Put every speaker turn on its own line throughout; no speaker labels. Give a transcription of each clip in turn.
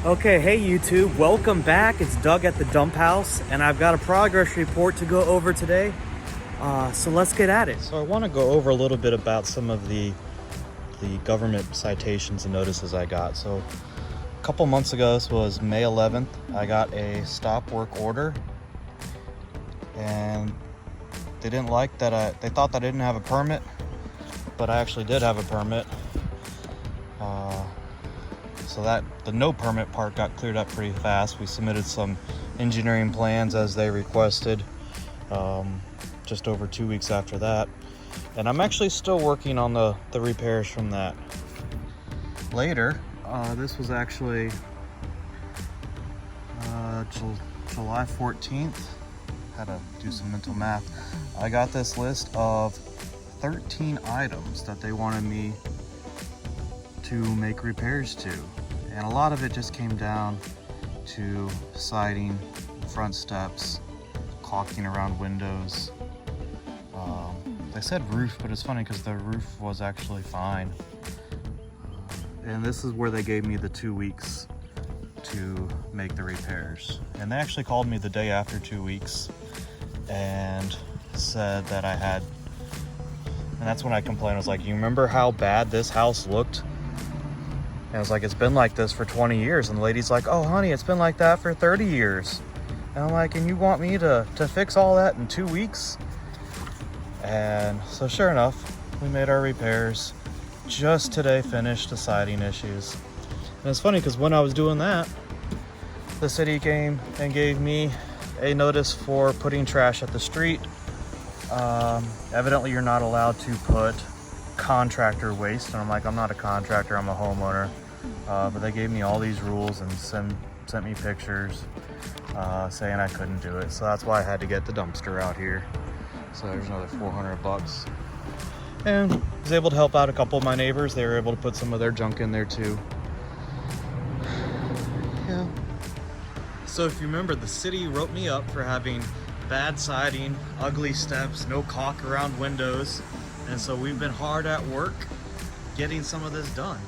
Okay, hey YouTube, welcome back. It's Doug at the dump house, and I've got a progress report to go over today. So let's get at it. So I want to go over a little bit about some of the government citations and notices I got. So a couple months ago, this was May 11th, I got a stop work order, and they didn't like that. They thought that I didn't have a permit, but I actually did have a permit. So that the no permit part got cleared up pretty fast. We submitted some engineering plans as they requested just over 2 weeks after that. And I'm actually still working on the repairs from that. Later, this was actually July 14th. Had to do some mental math. I got this list of 13 items that they wanted me to make repairs to. And a lot of it just came down to siding, front steps, caulking around windows. They said roof, but it's funny because the roof was actually fine. And this is where they gave me the 2 weeks to make the repairs. And they actually called me the day after 2 weeks and said that I had, and that's when I complained. I was like, you remember how bad this house looked? And I was like, it's been like this for 20 years. And the lady's like, oh, honey, it's been like that for 30 years. And I'm like, and you want me to fix all that in 2 weeks? And so sure enough, we made our repairs. Just today finished the siding issues. And it's funny because when I was doing that, the city came and gave me a notice for putting trash at the street. Evidently, you're not allowed to put contractor waste, and I'm like, I'm not a contractor, I'm a homeowner. But they gave me all these rules and sent me pictures saying I couldn't do it. So that's why I had to get the dumpster out here. So there's another $400. And I was able to help out a couple of my neighbors. They were able to put some of their junk in there too. Yeah. So if you remember, the city wrote me up for having bad siding, ugly steps, no caulk around windows. And so we've been hard at work getting some of this done.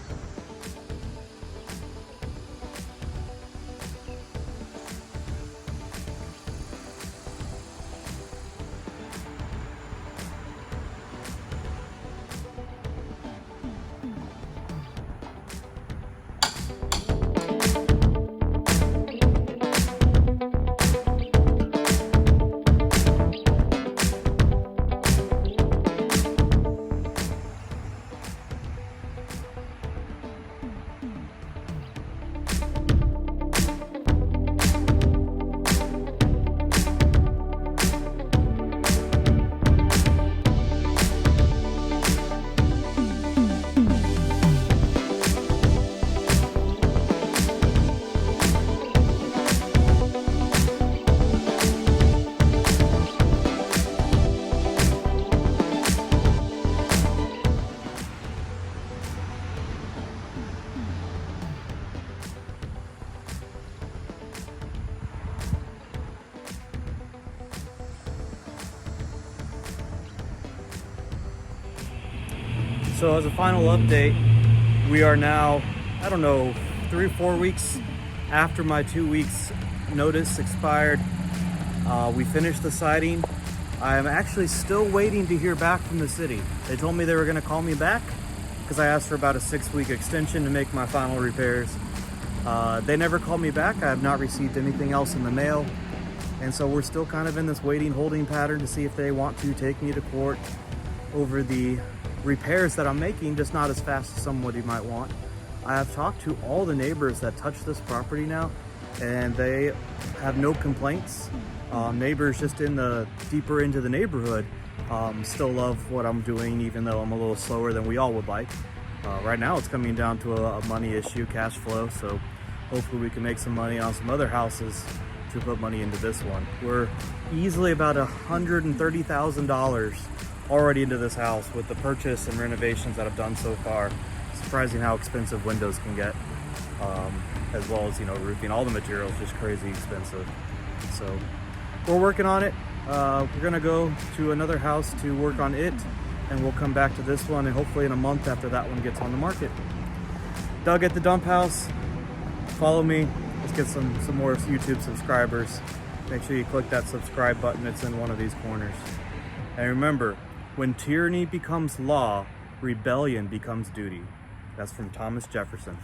So as a final update, we are now, I don't know, 3 or 4 weeks after my 2 weeks notice expired. We finished the siding. I'm actually still waiting to hear back from the city. They told me they were gonna call me back because I asked for about a 6-week extension to make my final repairs. They never called me back. I have not received anything else in the mail. And so we're still kind of in this waiting, holding pattern to see if they want to take me to court over the repairs that I'm making, just not as fast as somebody might want. I have talked to all the neighbors that touch this property now, and they have no complaints. Neighbors just in the deeper into the neighborhood still love what I'm doing, even though I'm a little slower than we all would like. Right now it's coming down to a money issue, cash flow, so hopefully we can make some money on some other houses to put money into this one. We're easily about $130,000 already into this house with the purchase and renovations that I've done so far. Surprising how expensive windows can get, as well as, you know, roofing. All the materials just crazy expensive. So we're working on it. We're gonna go to another house to work on it, and we'll come back to this one, and hopefully in a month after that one gets on the market. Doug at the dump house. follow me. Let's get some more YouTube subscribers. Make sure you click that subscribe button. It's in one of these corners. And remember, when tyranny becomes law, rebellion becomes duty. That's from Thomas Jefferson.